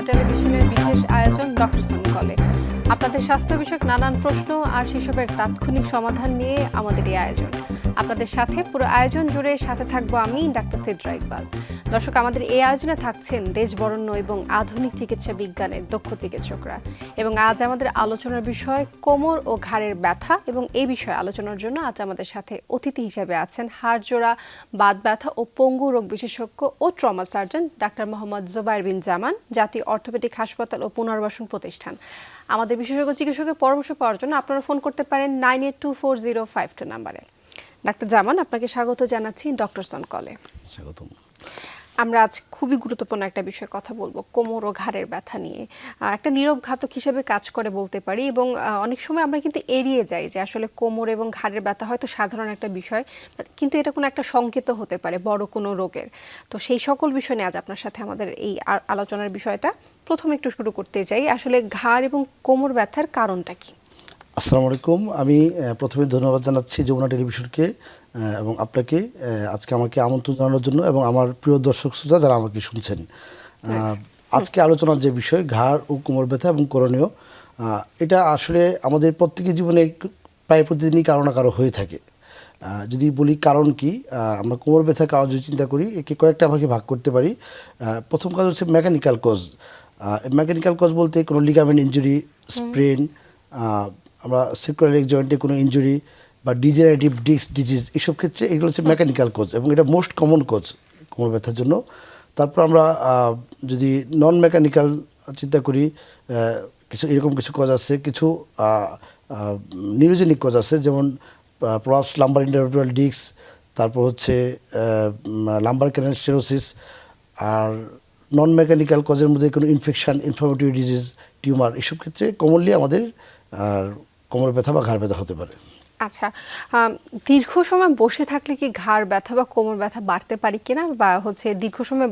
টেলিভিশনের বিশেষ আয়োজন ডক্টরস অন কলে। আপনাদের স্বাস্থ্য বিষয়ক নানান প্রশ্ন আর সেসবের তাৎক্ষণিক সমাধান নিয়ে আমাদের এই আয়োজন। আপনাদের সাথে পুরো আয়োজন জুড়ে সাথে থাকবো আমি ডাক্তার সিদ্রা ইকবাল। দর্শক, আমাদের এই আয়োজনে থাকছেন দেশ বরেণ্য এবং আধুনিক চিকিৎসা বিজ্ঞানের দক্ষ চিকিৎসকরা। এবং আজ আমাদের আলোচনার বিষয় কোমর ও ঘাড়ের ব্যথা, এবং এই বিষয়ে আলোচনার জন্য আজ আমাদের সাথে অতিথি হিসেবে আছেন হাড়জোড়া, বাত ব্যথা ও পঙ্গু রোগ বিশেষজ্ঞ ও ট্রমা সার্জন ডাক্তার মোহাম্মদ জোবায়ের বিন জামান, জাতীয় অর্থোপেডিক হাসপাতাল ও পুনর্বাসন প্রতিষ্ঠান। আমাদের বিশেষজ্ঞ চিকিৎসকের পরামর্শ পাওয়ার জন্য আপনারা ফোন করতে পারেন 982405 নাম্বারে। ডাক্তার জামান, আপনাকে স্বাগত জানাচ্ছি ডক্টরস অন কলে। স্বাগতম। আমরা আজ খুবই গুরুত্বপূর্ণ একটা বিষয়ে কথা বলবো, কোমর ও ঘাড়ের ব্যথা নিয়ে। একটা নীরব ঘাতক হিসেবে কাজ করে বলতে পারি, এবং অনেক সময় আমরা কিন্তু এড়িয়ে যাই যে আসলে কোমর এবং ঘাড়ের ব্যথা হয়তো সাধারণ একটা বিষয়, কিন্তু এটা কোনো একটা সংকেত হতে পারে বড় কোনো রোগের। তো সেই সকল বিষয় নিয়ে আজ আপনার সাথে আমাদের এই আলোচনার বিষয়টা। প্রথমে একটু শুরু করতে চাই, আসলে ঘাড় এবং কোমর ব্যথার কারণটা কি? আসসালামু আলাইকুম। আমি প্রথমে ধন্যবাদ জানাচ্ছি যমুনা টেলিভিশনকে এবং আপনাকে আজকে আমাকে আমন্ত্রণ জানানোর জন্য, এবং আমার প্রিয় দর্শক শ্রোতা যারা আমাকে শুনছেন। আজকে আলোচনার যে বিষয় ঘাড় ও কোমর ব্যথা এবং করণীয়, এটা আসলে আমাদের প্রত্যেকের জীবনে প্রায় প্রতিদিনই কারো না কারো হয়ে থাকে। যদি বলি কারণ কি, আমরা কোমর ব্যথার কারণ যদি চিন্তা করি, একে কয়েকটা ভাগে ভাগ করতে পারি। প্রথম কাজ হচ্ছে মেকানিক্যাল কজ। মেকানিক্যাল কজ বলতে কোনো লিগামেন্ট ইনজুরি, স্প্রেন, আমরা সেক্রোলিক জয়েন্টে কোনো ইনজুরি বা ডিজেনারেটিভ ডিস্ক ডিজিজ, এইসব ক্ষেত্রে এগুলো হচ্ছে মেকানিক্যাল কজ, এবং এটা মোস্ট কমন কজ কোমর ব্যথার জন্য। তারপর আমরা যদি নন মেকানিক্যাল চিন্তা করি, কিছু এরকম কিছু কজ আছে, কিছু নিউরোজেনিক কজ আছে, যেমন প্রলাপস লাম্বার ইন্টারভিটাল ডিস্ক, তারপর হচ্ছে লাম্বার ক্যানাল স্টেনোসিস। আর নন মেকানিক্যাল কজের মধ্যে কোনো ইনফেকশন, ইনফ্লামেটরি ডিজিজ, টিউমার, এসব ক্ষেত্রে কমনলি আমাদের কোমর ব্যথা বা ঘাড় ব্যথা হতে পারে। আচ্ছা, দীর্ঘ সময় বসে থাকলে কি ঘাড় ব্যথা বা কোমর ব্যথা বাড়তে পারে কিনা, বা হচ্ছে দীর্ঘ সময়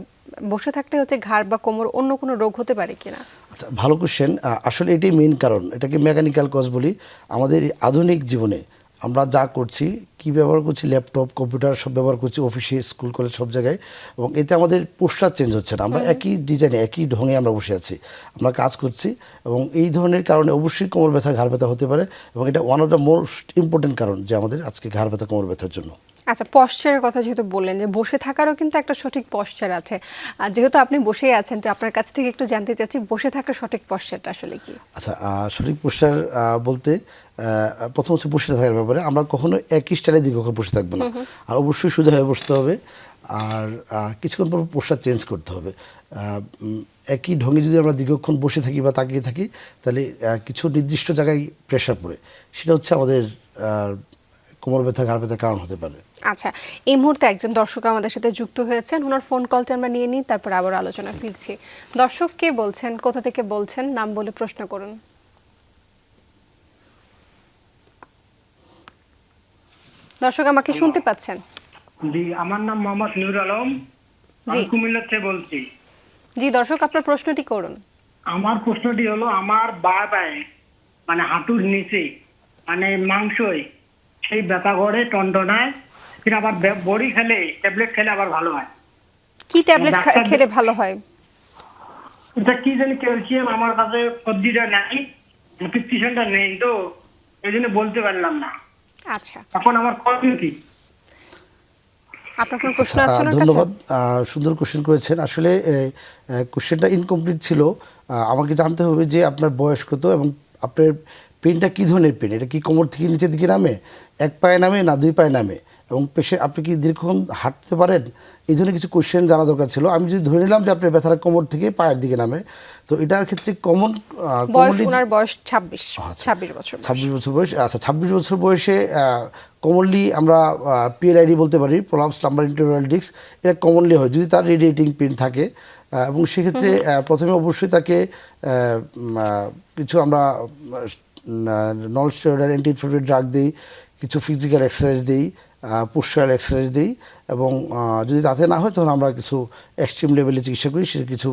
বসে থাকলে হচ্ছে ঘাড় বা কোমর অন্য কোনো রোগ হতে পারে কিনা? আচ্ছা, ভালো কোশ্চেন। আসলে এটাই মেইন কারণ, এটাকে মেকানিক্যাল কজ বলি। আমাদের আধুনিক জীবনে আমরা যা করছি, কি ব্যবহার করছি, ল্যাপটপ, কম্পিউটার সব ব্যবহার করছি, অফিসে, স্কুল, কলেজ, সব জায়গায়, এবং এতে আমাদের পোস্টার চেঞ্জ হচ্ছে না। আমরা একই ডিজাইনে, একই ঢঙে আমরা বসে আছি, আমরা কাজ করছি, এবং এই ধরনের কারণে অবশ্যই কোমর ব্যথা, ঘাড় ব্যথা হতে পারে, এবং এটা one of the most important কারণ যে আমাদের আজকে ঘাড় ব্যথা, কোমর ব্যথার জন্য। আচ্ছা, পশ্চারের কথা যেহেতু বললেন, যে বসে থাকারও কিন্তু একটা সঠিক পশ্চার আছে। যেহেতু আপনি বসেই আছেন, তো আপনার কাছ থেকে একটু জানতে চাচ্ছি বসে থাকার সঠিক পশ্চারটা আসলে কি? আচ্ছা, সঠিক পশ্চার বলতে প্রথম হচ্ছে বসে থাকার ব্যাপারে। আমরা কখনো একই স্টাইলে দীর্ঘক্ষণ বসে থাকবো না, আর অবশ্যই সোজা হয়ে বসতে হবে, আর কিছুক্ষণ পর পশ্চার চেঞ্জ করতে হবে। একই ঢঙে যদি আমরা দীর্ঘক্ষণ বসে থাকি বা তাকিয়ে থাকি, তাহলে কিছু নির্দিষ্ট জায়গায় প্রেশার পড়ে, সেটা হচ্ছে আমাদের কোমর ব্যথা, ঘাড় ব্যথার কারণ হতে পারে। আচ্ছা, এই মুহূর্তে একজন দর্শক আমাদের সাথে যুক্ত হয়েছেন, ওনার ফোন কলটা আমরা নিয়ে নিই, তারপর আবার আলোচনা ফিরছি। দর্শক, কে বলছেন, কোথা থেকে বলছেন, নাম বলে প্রশ্ন করুন। দর্শক, আমাকে শুনতে পাচ্ছেন? জি, আমার নাম মোহাম্মদ নুর আলম, জি, আমি কুমিল্লা থেকে বলছি। জি দর্শক, আপনার প্রশ্নটি করুন। আমার প্রশ্নটি হলো, আমার বাঁ পায়ে মানে হাঁটুর নিচে মানে মাংসই সেই ব্যথা করে, টনটনায়, কিন্তু আবার বড়ি খেলে, ট্যাবলেট খেলে আবার ভালো হয়। কি ট্যাবলেট ডাক্তার খেলে ভালো হয়? এটা কি জানি, ক্যালসিয়াম আমার কাছে পদ্ধতিটা নাই, প্রেসক্রিপশনটা নেই, তো এই জন্য বলতে পারলাম না। আচ্ছা, এখন আমার করণীয় কি? আপনার কোনো প্রশ্ন আছে ওনার কাছে? ধন্যবাদ, সুন্দর কোশ্চেন করেছেন। আসলে কোশ্চেনটা ইনকমপ্লিট ছিল। আমাকে জানতে হবে যে আপনার বয়স কত, এবং আপনার পেনটা কী ধরনের পেন, এটা কি কোমর থেকে নিচের দিকে নামে, এক পায়ে নামে না দুই পায়ে নামে, এবং আপনি কি দীর্ঘক্ষণ হাঁটতে পারেন, এই ধরনের কিছু কোশ্চেন জানা দরকার ছিল। আমি যদি ধরে নিলাম যে আপনার ব্যথাটা কোমর থেকে পায়ের দিকে নামে, তো এটার ক্ষেত্রে ওনার বয়স 26 বছর। 26 বছর বয়স। আচ্ছা, 26 বছর বয়সে কমনলি আমরা পিএলআইডি বলতে পারি, প্রলাপস লাম্বার ইন্টারভিটাল ডিস্ক, এটা কমনলি হয় যদি তার রেডিয়েটিং পেন থাকে, এবং সেক্ষেত্রে প্রথমে অবশ্যই তাকে কিছু আমরা non steroidal anti inflammatory drug দিই, কিছু ফিজিক্যাল এক্সারসাইজ দিই, পোস্টারাল এক্সারসাইজ দিই এবং যদি তাতে না হয় তখন আমরা কিছু এক্সট্রিম লেভেলে চিকিৎসা করি, সে কিছু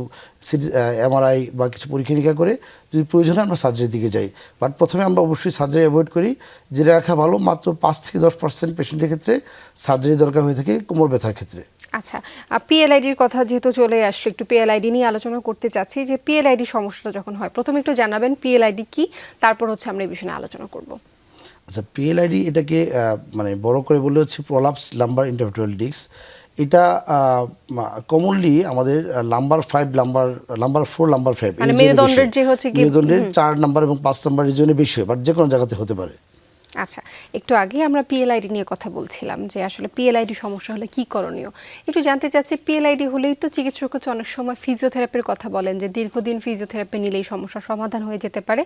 এমআরআই বা কিছু পরীক্ষা নিরীক্ষা করে যদি প্রয়োজন হয় আমরা সার্জারির দিকে যাই। বাট প্রথমে আমরা অবশ্যই সার্জারি অ্যাভয়েড করি, জেনে রাখা ভালো মাত্র 5 থেকে 10% পেশেন্টের ক্ষেত্রে সার্জারি দরকার হয়ে থাকে কোমর ব্যথার ক্ষেত্রে। আচ্ছা, পিএলআইডির কথা যেহেতু চলে আসলো, একটু পিএলআইডি নিয়ে আলোচনা করতে চাচ্ছি যে পিএলআইডি সমস্যাটা যখন হয় প্রথমে একটু জানাবেন পিএলআইডি কি, তারপর হচ্ছে আমরা এই বিষয়ে নিয়ে আলোচনা করব। আচ্ছা, পিএলআইডি এটাকে মানে বড় করে বললে হচ্ছে প্রলাপস লাম্বার ইন্টারভিট্রাল ডিস্ক। এটা কমনলি আমাদের লাম্বার 4 লাম্বার 5 মানে মেরুদণ্ডের যে হচ্ছে কি মেরুদণ্ডের 4 নাম্বার এবং 5 নাম্বার রিজনে বেশি হয়, বাট যে কোনো জায়গাতে হতে পারে। আচ্ছা, একটু আগে আমরা পিএলআইডি নিয়ে কথা বলছিলাম যে আসলে পিএলআইডি সমস্যা হলে কি করণীয়, একটু জানতে চাচ্ছি পিএলআইডি হলেই তো চিকিৎসক হচ্ছে অনেক সময় ফিজিওথেরাপির কথা বলেন যে দীর্ঘদিন ফিজিওথেরাপি নিলেই সমস্যার সমাধান হয়ে যেতে পারে,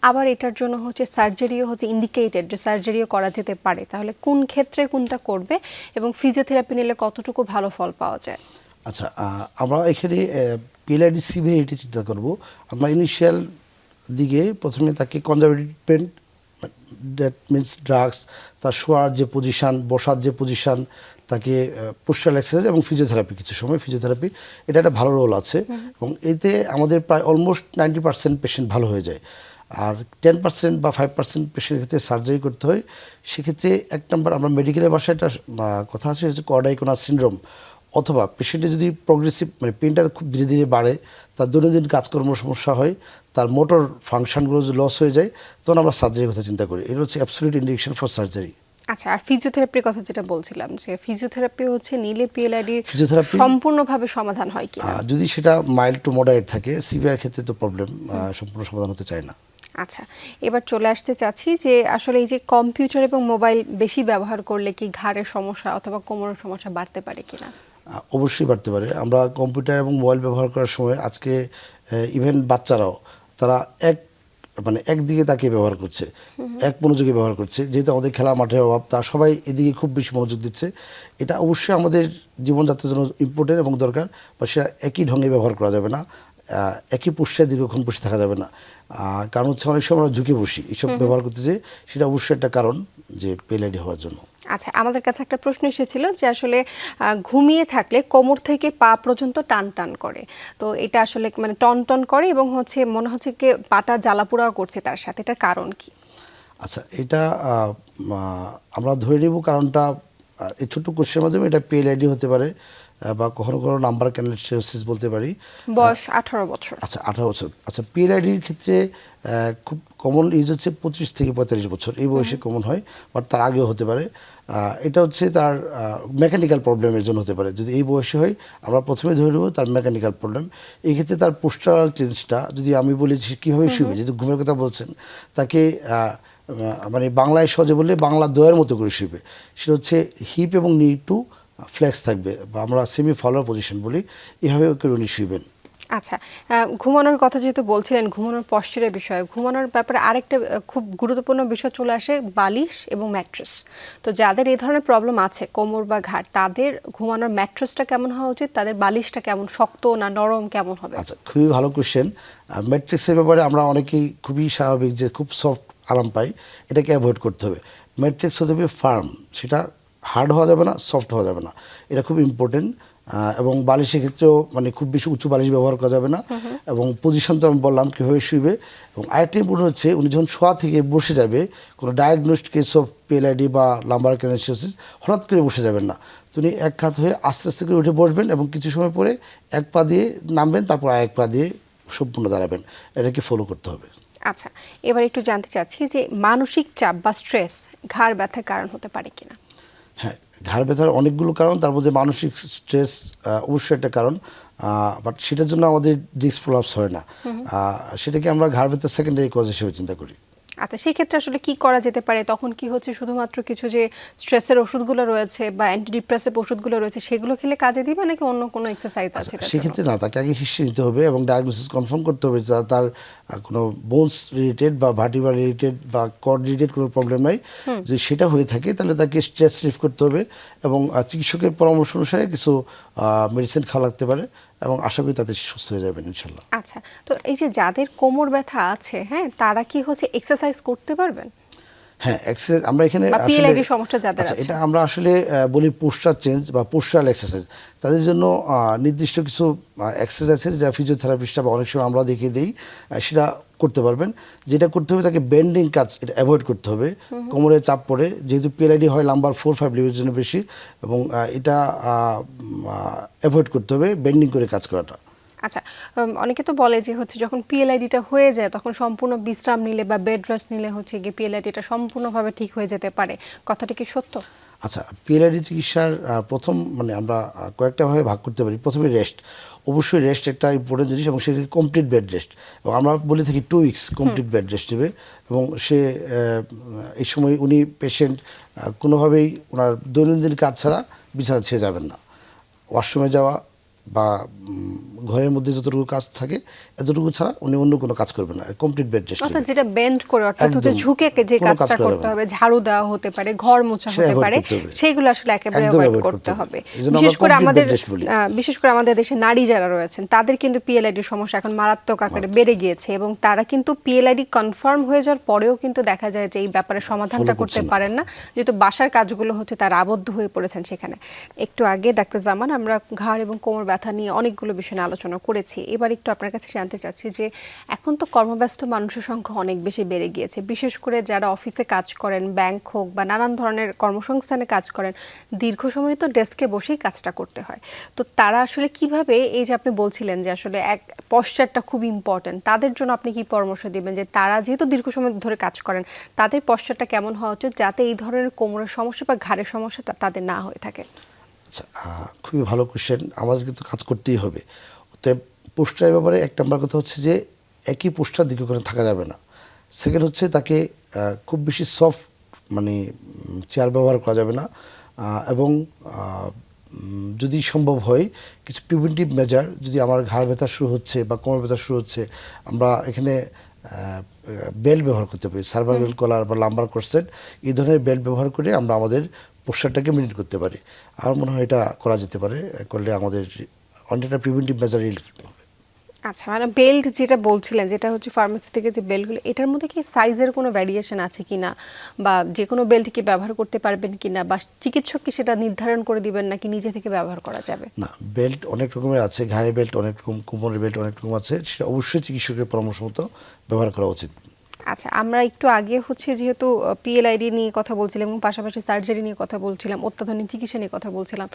আবার এটার জন্য হচ্ছে সার্জারিও হচ্ছে ইন্ডিকেটেড যে সার্জারিও করা যেতে পারে, তাহলে কোন ক্ষেত্রে কোনটা করবে এবং ফিজিওথেরাপি নিলে কতটুকু ভালো ফল পাওয়া যায়? আচ্ছা, আমরা এখানে পিএলআইডি সিভিয়ারিটি চিন্তা করব। আমরা ইনিশিয়াল দিকে প্রথমে তাকে conservative treatment, that means drugs, তার শোয়ার যে পজিশান, বসার যে পজিশান, তাকে পোস্টারাল এক্সারসাইজ এবং ফিজিওথেরাপি, কিছু সময় ফিজিওথেরাপি, এটা একটা ভালো রোল আছে এবং এতে আমাদের প্রায় অলমোস্ট 90% পেশেন্ট ভালো হয়ে যায়। আর 10% বা 5% পেশেন্টের ক্ষেত্রে সার্জারি করতে হয়। সেক্ষেত্রে 1 নম্বর আমরা মেডিকেলের ভাষায় একটা কথা আছে হচ্ছে কর্ডাইকোনাস সিনড্রোম, অথবা পেশেন্টের যদি প্রগ্রেসিভ মানে পেনটা খুব ধীরে ধীরে বাড়ে, তার দৈনন্দিন কাজকর্ম সমস্যা হয়, তার মোটর ফাংশনগুলো যদি লস হয়ে যায়, তখন আমরা সার্জারির কথা চিন্তা করি। এটা হচ্ছে অ্যাবসলিউট ইন্ডিকেশন ফর সার্জারি। আচ্ছা, আর ফিজিওথেরাপির কথা যেটা বলছিলাম যে ফিজিওথেরাপি হচ্ছে নিলে পিএলআইডির ফিজিওথেরাপি সম্পূর্ণভাবে সমাধান হয় কি? যদি সেটা মাইল্ড টু মডারেট থাকে, সিভিয়ার ক্ষেত্রে তো প্রবলেম সম্পূর্ণ সমাধান হতে চায় না। আচ্ছা, এবার চলে আসতে চাচ্ছি যে আসলে এই যে কম্পিউটার এবং মোবাইল বেশি ব্যবহার করলে কি ঘাড়ের সমস্যা অথবা কোমরের সমস্যা বাড়তে পারে কিনা? অবশ্যই বাড়তে পারে। আমরা কম্পিউটার এবং মোবাইল ব্যবহার করার সময় আজকে ইভেন বাচ্চারাও তারা একদিকে তাকে ব্যবহার করছে, এক মনোযোগে ব্যবহার করছে, যেহেতু আমাদের খেলা মাঠের অভাব, তারা সবাই এদিকে খুব বেশি মনোযোগ দিচ্ছে। এটা অবশ্যই আমাদের জীবনযাত্রার জন্য ইম্পর্টেন্ট এবং দরকার, বা সেটা একই ঢঙে ব্যবহার করা যাবে না, একই পোস্টায় দীর্ঘক্ষণ বসে থাকা যাবে না। কারণ হচ্ছে অনেক সময় আমরা ঝুঁকে বসি এইসব ব্যবহার করতে, যে সেটা অবশ্যই একটা কারণ যে পিএলআইডি হওয়ার জন্য। আচ্ছা, আমাদের কাছে একটা প্রশ্ন এসেছিল যে আসলে ঘুমিয়ে থাকলে কোমর থেকে পা পর্যন্ত টান টান করে, তো এটা আসলে মানে টন টন করে এবং হচ্ছে মনে হচ্ছে কি পাটা জ্বালাপোড়াও করছে তার সাথে, এটার কারণ কি? আচ্ছা, এটা আমরা ধরে নেব কারণটা এই ছোট্ট কোশ্চেনের মাধ্যমে, এটা পিএলআইডি হতে পারে বা কখনো কখনো নাম্বার ক্যানাল স্টেনোসিস বলতে পারি। বয়স 18 বছর। আচ্ছা, 18 বছর। আচ্ছা, পিএলআইডির ক্ষেত্রে খুব কমন এজ হচ্ছে 25 থেকে 45 বছর, এই বয়সে কমন হয়, বাট তার আগেও হতে পারে। এটা হচ্ছে তার মেকানিক্যাল প্রবলেমের জন্য হতে পারে। যদি এই বয়সে হয়, আমরা প্রথমে ধরে নেব তার মেকানিক্যাল প্রবলেম। এই ক্ষেত্রে তার পোস্টারাল চেঞ্জটা, যদি আমি বলি যে কীভাবে শুবে, যেহেতু ঘুমের কথা বলছেন, তাকে মানে বাংলায় সহজে বললে বাংলা দয়ের মতো করে শুবে। সেটা হচ্ছে হিপ এবং নি টু ফ্লেক্স থাকবে, বা আমরা সেমি ফলোয়ার পজিশন বলি, এভাবে করে উনি শুবেন। আচ্ছা, ঘুমানোর কথা যেহেতু বলছিলেন, ঘুমানোর পশ্চারের বিষয়ে, ঘুমানোর ব্যাপারে আরেকটা খুব গুরুত্বপূর্ণ বিষয় চলে আসে, বালিশ এবং ম্যাট্রেস। তো যাদের এই ধরনের প্রবলেম আছে কোমর বা ঘাড়, তাদের ঘুমানোর ম্যাট্রেসটা কেমন হওয়া উচিত, তাদের বালিশটা কেমন, শক্ত না নরম কেমন হবে? আচ্ছা, খুবই ভালো কোশ্চেন। ম্যাট্রিক্সের ব্যাপারে আমরা অনেকেই খুবই স্বাভাবিক যে খুব সফট আরাম পাই, এটাকে অ্যাভয়েড করতে হবে। ম্যাট্রিক্স হতে হবে ফার্ম, সেটা হার্ড হওয়া যাবে না, সফট হওয়া যাবে না, এটা খুব ইম্পর্টেন্ট। এবং বালিশের ক্ষেত্রেও মানে খুব বেশি উঁচু বালিশ ব্যবহার করা যাবে না, এবং পজিশন তো আমি বললাম কীভাবে শুইবে। এবং আরেকটা ইম্পর্টেন্ট হচ্ছে উনি যখন শোয়া থেকে বসে যাবে, কোনো ডায়াগনোসড কেস অফ পিএলআইডি বা লাম্বার ক্যানাল স্টেনোসিস, হঠাৎ করে বসে যাবেন না। তিনি এক হাত হয়ে আস্তে আস্তে করে উঠে বসবেন এবং কিছু সময় পরে এক পা দিয়ে নামবেন, তারপর আরেক পা দিয়ে সম্পূর্ণ দাঁড়াবেন। এটাকে ফলো করতে হবে। আচ্ছা, এবার একটু জানতে চাচ্ছি যে মানসিক চাপ বা স্ট্রেস ঘাড় ব্যথার কারণ হতে পারে কিনা? হ্যাঁ, ঘাড় ব্যথার অনেকগুলো কারণ, তার মধ্যে মানসিক স্ট্রেস অবশ্যই একটা কারণ, বাট সেটার জন্য আমাদের ডিস্ক প্রলাপস হয় না, সেটাকে আমরা ঘাড় ব্যথার সেকেন্ডারি কজ হিসেবে চিন্তা করি। আচ্ছা, সেই ক্ষেত্রে আসলে কি করা যেতে পারে? তখন কি হচ্ছে শুধুমাত্র কিছু যে স্ট্রেসের ওষুধগুলো রয়েছে বা অ্যান্টিডিপ্রেসিভ ওষুধগুলো রয়েছে সেগুলো খেলে কাজে দিবে, নাকি অন্য কোনো এক্সারসাইজ আছে? সেক্ষেত্রে না, তাকে আগে হিস্ট্রি নিতে হবে এবং ডায়াগনোসিস কনফার্ম করতে হবে যে তার কোনো বোনস রিলেটেড বা ভার্টিব্রা রিলেটেড বা কর্ড রিলেটেড কোনো প্রবলেম নাই। যদি সেটা হয়ে থাকে তাহলে তাকে স্ট্রেস রিলিফ করতে হবে এবং চিকিৎসকের পরামর্শ অনুসারে কিছু মেডিসিন খাওয়া লাগতে পারে, এবং আশা করি তাতে সুস্থ হয়ে যাবেন ইনশাল্লাহ। আচ্ছা, তো এই যে যাদের কোমর ব্যথা আছে, হ্যাঁ, তারা কি হচ্ছে এক্সারসাইজ করতে পারবেন? হ্যাঁ, এক্সারসাইজ আমরা এখানে বা আসলে পিএলআইডি সমস্যা যাদের আচ্ছা, আছে? এটা আমরা আসলে বলি পোস্টার চেঞ্জ বা পোস্টারাল এক্সারসাইজ। তাদের জন্য নির্দিষ্ট কিছু এক্সারসাইজ আছে যেটা ফিজিওথেরাপিস্টরা বা অনেক সময় আমরা দেখিয়ে দিই, সেটা করতে পারবেন। যেটা করতে হবে তাকে বেন্ডিং কাজ এটা অ্যাভয়েড করতে হবে। কোমরে চাপ পড়ে, যেহেতু পিএলআইডি হয় নাম্বার 4-5 লিভারের জন্য বেশি, এবং এটা অ্যাভয়েড করতে হবে বেন্ডিং করে কাজ করাটা। আচ্ছা, অনেকে তো বলে যে হচ্ছে যখন পিএলআইডিটা হয়ে যায় তখন সম্পূর্ণ বিশ্রাম নিলে বা বেড রেস্ট নিলে হচ্ছে গিয়ে পিএলআইডিটা সম্পূর্ণভাবে ঠিক হয়ে যেতে পারে, কথাটা কি সত্য? আচ্ছা, পিএলআইডি চিকিৎসার প্রথম মানে আমরা কয়েকটা ভাবে ভাগ করতে পারি। প্রথমে রেস্ট, অবশ্যই রেস্ট একটা ইম্পর্টেন্ট জিনিস, এবং সেটাকে কমপ্লিট বেড রেস্ট, এবং আমরা বলে থাকি 2 উইকস কমপ্লিট বেড রেস্ট নেবে। এবং সে এই সময় উনি পেশেন্ট কোনোভাবেই ওনার দৈনন্দিন কাজ ছাড়া বিছানা ছেড়ে যাবেন না। ওয়াশরুমে যাওয়া বা ঘরের মধ্যে যতটুকু কাজ থাকে এতটুকু ছাড়া উনি অন্য কোনো কাজ করবেন না, কমপ্লিট বেড রেস্ট। অর্থাৎ যেটা বেন্ড করে, অর্থাৎ হচ্ছে একদম, ঝুঁকে যে কোনো কাজ কাজটা করা করতে যাবে হবে, ঝাড়ু দেওয়া হতে পারে, ঘর মোছা সেটা হতে avoid পারে, করতে হবে। সেইগুলো আসলে একেবারে একদম অ্যাভয়েড avoid করতে করতে হবে। হবে। এজন্য বিশেষ আমরা করে complete আমাদের bed rest বলি। বিশেষ করে আমাদের দেশে নারী যারা রয়েছেন তাদের কিন্তু পিএলআইডির সমস্যা এখন মারাত্মক আকারে বেড়ে গিয়েছে, এবং তারা কিন্তু পিএলআইডি কনফার্ম হয়ে যাওয়ার পরেও কিন্তু দেখা যায় যে এই ব্যাপারে সমাধানটা Follow করতে করছে না। পারেন না, যেহেতু বাসার কাজগুলো হচ্ছে তারা আবদ্ধ হয়ে পড়েছেন সেখানে। একটু আগে ডাক্তার জামান আমরা ঘাড় এবং কোমর ব্যথা নিয়ে অনেকগুলো বিষয় নিয়ে আলোচনা করেছি। এবার একটু আপনার কাছে জানতে চাচ্ছি যে এখন তো কর্মব্যস্ত মানুষের সংখ্যা অনেক বেশি বেড়ে গিয়েছে, বিশেষ করে যারা অফিসে কাজ করেন, ব্যাংক হোক বা নানান ধরনের কর্মসংস্থানে কাজ করেন, দীর্ঘ সময় তো ডেস্কে বসেই কাজটা করতে হয়। তো তারা আসলে কিভাবে, এই যে আপনি বলছিলেন যে আসলে এক পশ্চারটা খুব ইম্পর্টেন্ট, তাদের জন্য আপনি কি পরামর্শ দিবেন যে তারা যেহেতু দীর্ঘ সময় ধরে কাজ করেন তাদের পশ্চারটা কেমন হওয়া উচিত যাতে এই ধরনের কোমরের সমস্যা বা ঘাড়ের সমস্যাটা তাদের না হয়ে থাকে? আচ্ছা, খুবই ভালো কোশ্চেন। আমাদের কিন্তু কাজ করতেই হবে। অতএব পোস্টারের ব্যাপারে এক নম্বর কথা হচ্ছে যে একই পোস্টার দীর্ঘক্ষণ থাকা যাবে না। সেকেন্ড হচ্ছে তাকে খুব বেশি সফট মানে চেয়ার ব্যবহার করা যাবে না, এবং যদি সম্ভব হয় কিছু প্রিভেন্টিভ মেজার, যদি আমার ঘাড় ব্যথা শুরু হচ্ছে বা কোমর ব্যথা শুরু হচ্ছে, আমরা এখানে বেল্ট ব্যবহার করতে পারি, সার্ভাইকাল কলার বা লাম্বার কোর্সেট, এই ধরনের বেল্ট ব্যবহার করে আমরা আমাদের পোস্টারটাকে মেনটেন করতে পারি। আমার মনে হয় এটা করা যেতে পারে, করলে আমাদের অনেকটা প্রিভেন্টিভ মেজার রিলিফ হবে। আচ্ছা, মানে বেল্ট যেটা বলছিলেন, যেটা হচ্ছে ফার্মেসি থেকে যে বেল্টগুলো, এটার মধ্যে কি সাইজের কোনো ভ্যারিয়েশন আছে কিনা, বা যে কোনো বেল্ট কি ব্যবহার করতে পারবেন কিনা, বা চিকিৎসক কি সেটা নির্ধারণ করে দিবেন নাকি নিজে থেকে ব্যবহার করা যাবে? না, বেল্ট অনেক রকমের আছে, ঘাড়ের বেল্ট অনেক রকম, কোমরের বেল্ট অনেক রকম আছে, সেটা অবশ্যই চিকিৎসকের পরামর্শ মতো ব্যবহার করা উচিত। আচ্ছা, আমরা একটু আগে হচ্ছে যেহেতু পিএলআইডি নিয়ে কথা বলছিলাম এবং পাশাপাশি সার্জারি নিয়ে কথা বলছিলাম, অত্যাধুনিক চিকিৎসা নিয়ে কথা বলছিলাম,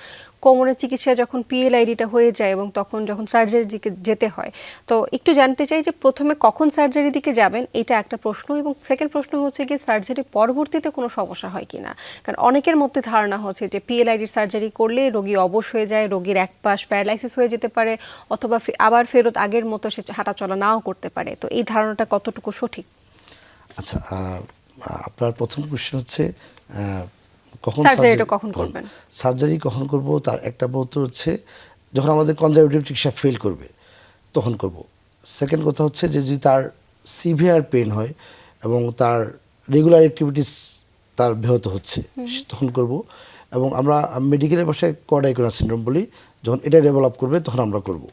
কোমরের চিকিৎসা যখন পিএলআইডিটা হয়ে যায় এবং তখন যখন সার্জারির দিকে যেতে হয়, তো একটু জানতে চাই যে প্রথমে কখন সার্জারির দিকে যাবেন, এটা একটা প্রশ্ন, এবং সেকেন্ড প্রশ্ন হচ্ছে গিয়ে সার্জারি পরবর্তীতে কোনো সমস্যা হয় কিনা। কারণ অনেকের মধ্যে ধারণা হচ্ছে যে পিএলআইডির সার্জারি করলে রোগী অবশ হয়ে যায়, রোগীর এক পাশ প্যারালাইসিস হয়ে যেতে পারে, অথবা আবার ফেরত আগের মতো সে হাঁটাচলা নাও করতে পারে। তো এই ধারণাটা কতটুকু সঠিক? আচ্ছা, আপনার প্রথম কোশ্চেন হচ্ছে কখন সার্জারিটা কখন করবেন? সার্জারি কখন করব, তার একটা উত্তর হচ্ছে যখন আমাদের কনজারভেটিভ চিকিৎসা ফেল করবে তখন করব। সেকেন্ড কথা হচ্ছে যে যদি তার সিভিয়ার পেন হয় এবং তার রেগুলার অ্যাক্টিভিটিস তার ব্যাহত হচ্ছে তখন করব। এবং আমরা মেডিকেলের ভাষায় কর্ডাইকোনা সিনড্রোম বলি, যখন এটা ডেভেলপ করবে তখন আমরা করব।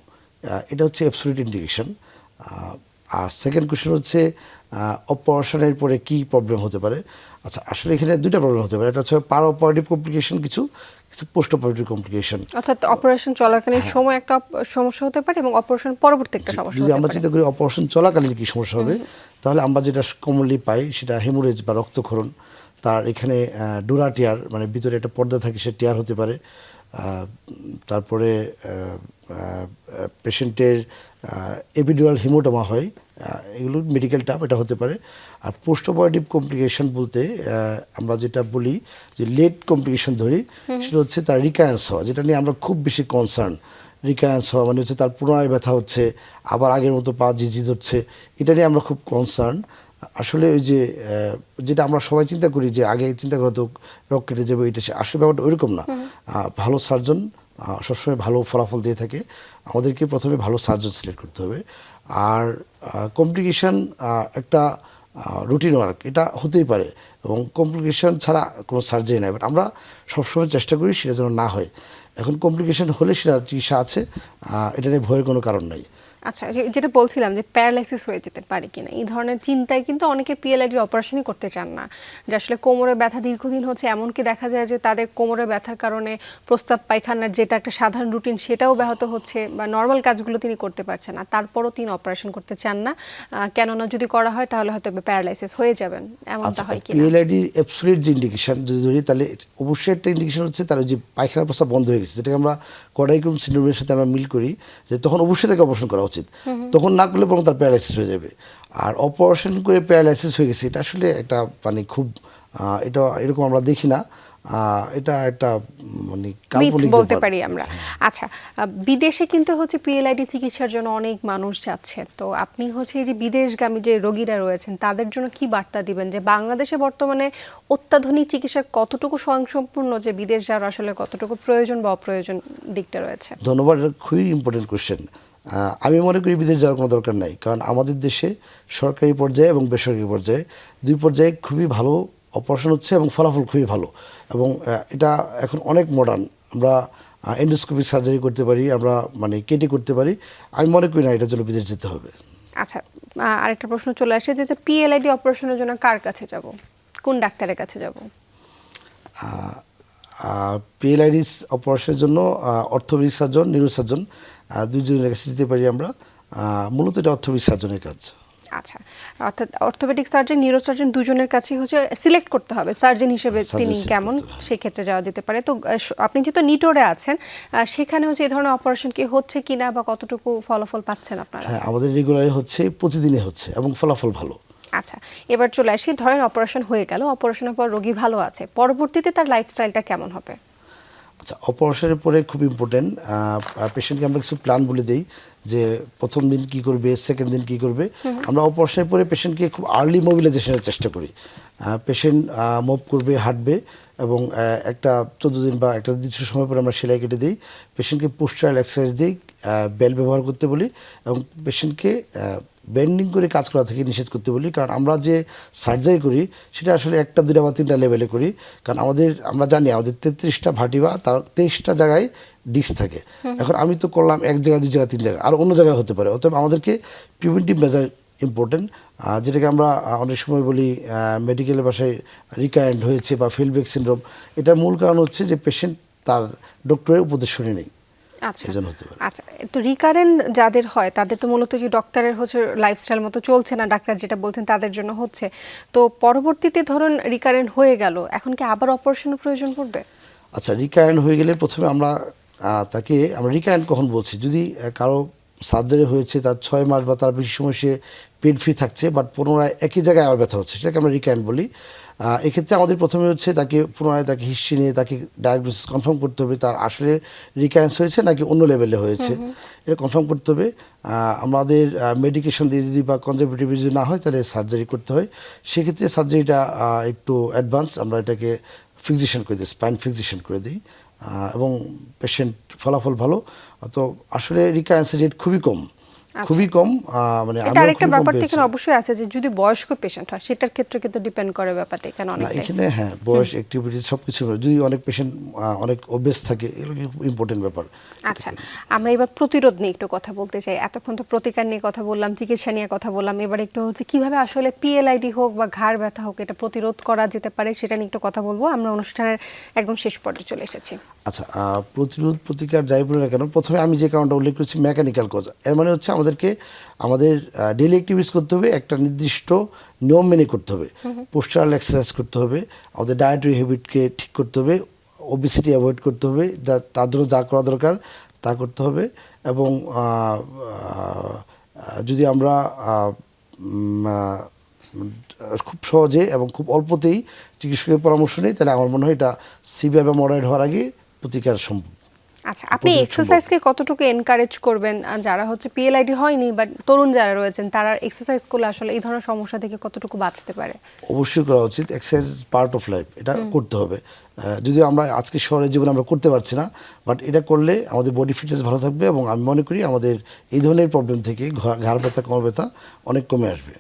এটা হচ্ছে অ্যাবসলিউট ইন্ডিকেশন। আর সেকেন্ড কোয়েশ্চেন হচ্ছে অপারেশনের পরে কি প্রবলেম হতে পারে। আচ্ছা, আসলে এখানে দুইটা প্রবলেম হতে পারে, এটা হচ্ছে পার অপারেটিভ কমপ্লিকেশন, কিছু পোস্ট অপারেটিভ কমপ্লিকেশন। অর্থাৎ অপারেশন চলাকালীন সময় একটা সমস্যা হতে পারে এবং অপারেশন পরবর্তী একটা সমস্যা যদি হতে আমরা পারে। চিন্তা করি অপারেশন চলাকালীন কি সমস্যা হবে, তাহলে আমরা যেটা কমনলি পাই সেটা হেমোরেজ বা রক্তক্ষরণ। তার এখানে ডোরা টিয়ার, মানে ভিতরে একটা পর্দা থাকে, সে টিয়ার হতে পারে। তারপরে পেশেন্টের এপিডুরাল হিমোটোমা হয়, এগুলো মেডিকেল টার্ম, এটা হতে পারে। আর পোস্ট অপারেটিভ কমপ্লিকেশন বলতে আমরা যেটা বলি যে লেট কমপ্লিকেশন ধরি, সেটা হচ্ছে তার রিকায়েন্স হওয়া, যেটা নিয়ে আমরা খুব বেশি কনসার্ন। রিকায়েন্স হওয়া মানে হচ্ছে তার পুনরায় ব্যথা হচ্ছে, আবার আগের মতো পা ঝিঝি ধরছে, এটা নিয়ে আমরা খুব কনসার্ন। আসলে ওই যে যেটা আমরা সবাই চিন্তা করি যে আগে চিন্তা করা তো রক কেটে যাবে, এটা আসলে ব্যাপারটা ওইরকম না। ভালো সার্জন সবসময় ভালো ফলাফল দিয়ে থাকে, আমাদেরকে প্রথমে ভালো সার্জন সিলেক্ট করতে হবে। আর কমপ্লিকেশান একটা রুটিন ওয়ার্ক, এটা হতেই পারে, এবং কমপ্লিকেশান ছাড়া কোনো সার্জারি নাই, বাট আমরা সবসময় চেষ্টা করি সেটা যেন না হয়। এখন কমপ্লিকেশান হলে সেটা চিকিৎসা আছে, এটা নিয়ে ভয়ের কোনো কারণ নাই। আচ্ছা, যেটা বলছিলাম যে প্যারালাইসিস হয়ে যেতে পারে কিনা, এই ধরনের চিন্তায় কিন্তু অনেকে পিএলআইডির অপারেশনই করতে চান না, যে আসলে কোমরে ব্যথা দীর্ঘদিন হচ্ছে, এমনকি দেখা যায় যে তাদের কোমরে ব্যথার কারণে প্রস্রাব পায়খানার যেটা একটা সাধারণ রুটিন সেটাও ব্যাহত হচ্ছে, বা নর্মাল কাজগুলো তিনি করতে পারছেন না, তারপরও তিনি অপারেশন করতে চান না, কেননা যদি করা হয় তাহলে হয়তো প্যারালাইসিস হয়ে যাবেন, এমনটা আচ্ছা, হয় কিনা? পিএলআইডির অ্যাবসলিউট যে ইন্ডিকেশন যদি ধরি, তাহলে অবশ্যই একটা ইন্ডিকেশন হচ্ছে তার ওই যে পায়খানা প্রস্রাব বন্ধ হয়ে গেছে, যেটাকে আমরা কোয়াড্রাইকুম সিন্ড্রোমের সাথে আমরা মিল করি, যে তখন অবশ্যই তাকে অপারেশন করা উচিত। তখন না করলে বরং তার প্যারালাইসিস হয়ে যাবে। আর অপারেশন করে প্যারালাইসিস হয়ে গেছে, এটা আসলে একটা মানে খুব এটা এরকম আমরা দেখি না, এটা একটা মানে কাল্পনিক বলতে ব্যাপার। পারি আমরা। আচ্ছা, বিদেশে কিন্তু হচ্ছে পিএলআইডি চিকিৎসার জন্য অনেক মানুষ যাচ্ছে, তো আপনি হচ্ছে এই যে বিদেশগামী যে রোগীরা রয়েছেন তাদের জন্য কি বার্তা দিবেন, যে বাংলাদেশে বর্তমানে অত্যাধুনিক চিকিৎসা কতটুকু স্বয়ংসম্পূর্ণ, যে বিদেশ যাওয়ার আসলে কতটুকু প্রয়োজন বা অপ্রয়োজন দিকটা রয়েছে? ধন্যবাদ, এটা খুবই ইম্পর্টেন্ট কোয়েশ্চেন। আমি মনে করি বিদেশ যাওয়ার কোনো দরকার নাই, কারণ আমাদের দেশে সরকারি পর্যায়ে এবং বেসরকারি পর্যায়ে দুই পর্যায়ে খুবই ভালো অপারেশন হচ্ছে এবং ফলাফল খুবই ভালো, এবং এটা এখন অনেক মডার্ন। আমরা এন্ডোস্কোপিক সার্জারি করতে পারি, আমরা মানে কেটে করতে পারি। আমি মনে করি না এটার জন্য বিদেশ যেতে হবে। আচ্ছা, আরেকটা প্রশ্ন চলে আসে যে পিএলআইডি অপারেশনের জন্য কার কাছে যাব, কোন ডাক্তারের কাছে যাব? পিএলআইডিস অপারেশনের জন্য অর্থোপেডিক সার্জন, নিউরোসার্জন দুইজনের কাছে যেতে পারি আমরা। মূলত এটা অর্থোপেডিক সার্জনের কাজ। আচ্ছা, অর্থাৎ অর্থোপেডিক সার্জন, নিউরোসার্জন দুজনের কাছেই হচ্ছে সিলেক্ট করতে হবে সার্জন হিসেবে তিনি কেমন, সেই ক্ষেত্রে যাওয়া যেতে পারে। তো আপনি যেহেতু নিটোরে আছেন, সেখানে হচ্ছে এই ধরনের অপারেশন কি হচ্ছে কিনা বা কতটুকু ফলাফল পাচ্ছেন আপনারা? হ্যাঁ, আমাদের রেগুলারই হচ্ছে, প্রতিদিনই হচ্ছে এবং ফলাফল ভালো। আচ্ছা, এবার চলে আসি, ধরেন অপারেশন হয়ে গেল, অপারেশনের পর রোগী ভালো আছে, পরবর্তীতে তার লাইফস্টাইলটা কেমন হবে? আচ্ছা, অপারেশনের পরে খুব ইম্পর্টেন্ট, পেশেন্টকে আমরা কিছু প্ল্যান বলে দিই, যে প্রথম দিন কি করবে, সেকেন্ড দিন কি করবে। আমরা অপারেশনের পরে পেশেন্টকে খুব আর্লি মোবিলাইজেশনের চেষ্টা করি। পেশেন্ট মুভ করবে, হাঁটবে, এবং একটা 14 দিন বা একটা নির্দিষ্ট সময় পরে আমরা সেলাই কেটে দিই। পেশেন্টকে পোস্টারাল এক্সারসাইজ দিই, বেল্ট ব্যবহার করতে বলি, এবং পেশেন্টকে বেন্ডিং করে কাজ করা থেকে নিষেধ করতে বলি। কারণ আমরা যে সার্জারি করি সেটা আসলে 1টা 2টা বা 3টা লেভেলে করি, কারণ আমরা জানি আমাদের 33টা ভার্টিব্রা, তার 23টা জায়গায় ডিস্ক থাকে। এখন আমি তো করলাম 1 জায়গায় 2 জায়গায় 3 জায়গায়, আর অন্য জায়গায় হতে পারে। অতএব আমাদেরকে প্রিভেন্টিভ মেজার ইম্পর্টেন্ট, যেটাকে আমরা অনেক সময় বলি মেডিকেলের ভাষায় রিকারেন্ট হয়েছে বা ফিলব্যাক সিনড্রোম। এটার মূল কারণ হচ্ছে যে পেশেন্ট তার ডক্টরের উপদেশ শুনে নেই। আচ্ছা, হতে পারে। আচ্ছা, তো রিকারেন্ট যাদের হয় তাদের তো মূলত যে ডক্টরের হচ্ছে লাইফস্টাইল মতো চলছে না, ডাক্তার যেটা বলছেন তাদের জন্য হচ্ছে, তো পরবর্তীতে ধরুন রিকারেন্ট হয়ে গেল, এখন কি আবার অপারেশনের প্রয়োজন পড়বে? আচ্ছা, রিকারেন্ট হয়ে গেলে প্রথমে আমরা তাকে আমরা রিকারেন্ট কখন বলছি, যদি কারো সার্জারি হয়েছে, তার 6 মাস বা তার বেশি সময় সে পেন ফ্রি থাকছে, বাট পুনরায় একই জায়গায় আবার ব্যথা হচ্ছে, সেটাকে আমরা রিকারেন্ট বলি। এক্ষেত্রে আমাদের প্রথমে হচ্ছে তাকে পুনরায় তাকে হিস্ট্রি নিয়ে তাকে ডায়াগনোসিস কনফার্ম করতে হবে, তার আসলে রিকারেন্স হয়েছে নাকি অন্য লেভেলে হয়েছে, এটা কনফার্ম করতে হবে। আমাদের মেডিকেশন দিয়ে যদি বা কনজারভেটিভ যদি না হয়, তাহলে সার্জারি করতে হয়। সেক্ষেত্রে সার্জারিটা একটু অ্যাডভান্স, আমরা এটাকে ফিক্সেশন করে দিই, স্পাইন ফিক্সেশন করে দিই, এবং পেশেন্ট ফলাফল ভালো। তো আসলে রিকারেন্সের রেট খুবই কম, খুবই কম। মানে এটা আরেকটা ব্যাপার এখানে অবশ্যই আছে, যে যদি বয়স্ক পেশেন্ট হয় সেটার ক্ষেত্রে কিন্তু ডিপেন্ড করে ব্যাপারটা এখানে অনেকটাই। এখানে হ্যাঁ, বয়স, অ্যাক্টিভিটিস সবকিছু, যদি অনেক পেশেন্ট অনেক ওবেস থাকে, এগুলো খুব ইম্পর্টেন্ট ব্যাপার। আচ্ছা, আমরা এবার প্রতিরোধ নিয়ে একটু কথা বলতে চাই। এতক্ষণ তো প্রতিকার নিয়ে কথা বললাম, চিকিৎসা নিয়ে কথা বললাম, এবার একটু হচ্ছে কিভাবে আসলে পিএলআইডি হোক বা ঘাড় ব্যথা হোক এটা প্রতিরোধ করা যেতে পারে সেটা নিয়ে একটু কথা বলবো। আমরা অনুষ্ঠানের একদম শেষ পর্যায়ে চলে এসেছি। আচ্ছা, প্রতিরোধ প্রতিকার যাই বলি না কেন, প্রথমে আমি যে কারণটা উল্লেখ করেছি মেকানিক্যাল কজ, এর মানে হচ্ছে আমাদের ডেইলি অ্যাক্টিভিটিস করতে হবে, একটা নির্দিষ্ট নিয়ম মেনে করতে হবে, পোস্টারাল এক্সারসাইজ করতে হবে, আমাদের ডায়েটারি হ্যাবিটকে ঠিক করতে হবে, ওবেসিটি অ্যাভয়েড করতে হবে, তার জন্য যা করা দরকার তা করতে হবে। এবং যদি আমরা খুব সহজে এবং খুব অল্পতেই চিকিৎসকের পরামর্শ নেই, তাহলে আমার মনে হয় এটা সিভিয়ার বা মডারেট হওয়ার আগে প্রতিকার সম্ভব। আচ্ছা, আপনি এক্সারসাইজকে কতটুকু এনকারেজ করবেন, যারা হচ্ছে পিএলআইডি হয়নি বা তরুণ যারা রয়েছেন তারা এক্সারসাইজ করলে আসলে এই ধরনের সমস্যা থেকে কতটুকু বাঁচতে পারে? অবশ্যই করা উচিত, এক্সারসাইজ পার্ট অফ লাইফ, এটা করতে হবে। যদি আমরা আজকে শহরের জীবনে আমরা করতে পারছি না, বাট এটা করলে আমাদের বডি ফিটনেস ভালো থাকবে, এবং আমি মনে করি আমাদের এই ধরনের প্রবলেম থেকে ঘাড় ব্যথা, কোমর ব্যথা অনেক কমে আসবে।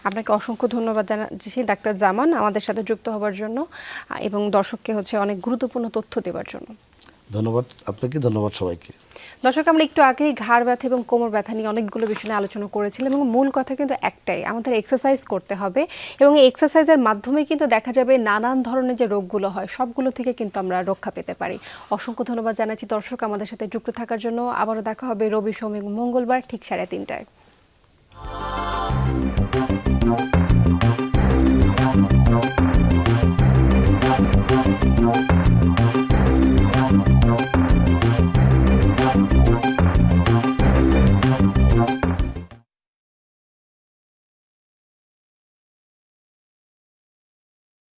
আপনাকে অসংখ্য ধন্যবাদ জানাচ্ছি ডাক্তার জামান আমাদের সাথে যুক্ত হওয়ার জন্য এবং দর্শককে হচ্ছে অনেক গুরুত্বপূর্ণ তথ্য দেওয়ার জন্য। ধন্যবাদ আপনাকে, ধন্যবাদ সবাইকে। দর্শক, আমরা একটু আগেই ঘাড় ব্যথা এবং কোমর ব্যথা নিয়ে অনেকগুলো বিষয় নিয়ে আলোচনা করেছিলাম এবং মূল কথা কিন্তু একটাই, আমাদের এক্সারসাইজ করতে হবে এবং এই এক্সারসাইজের মাধ্যমে কিন্তু দেখা যাবে নানান ধরনের যে রোগগুলো হয় সবগুলো থেকে কিন্তু আমরা রক্ষা পেতে পারি। অসংখ্য ধন্যবাদ জানাচ্ছি দর্শক আমাদের সাথে যুক্ত থাকার জন্য। আবারও দেখা হবে রবি, সোম এবং মঙ্গলবার ঠিক 3:30টায়।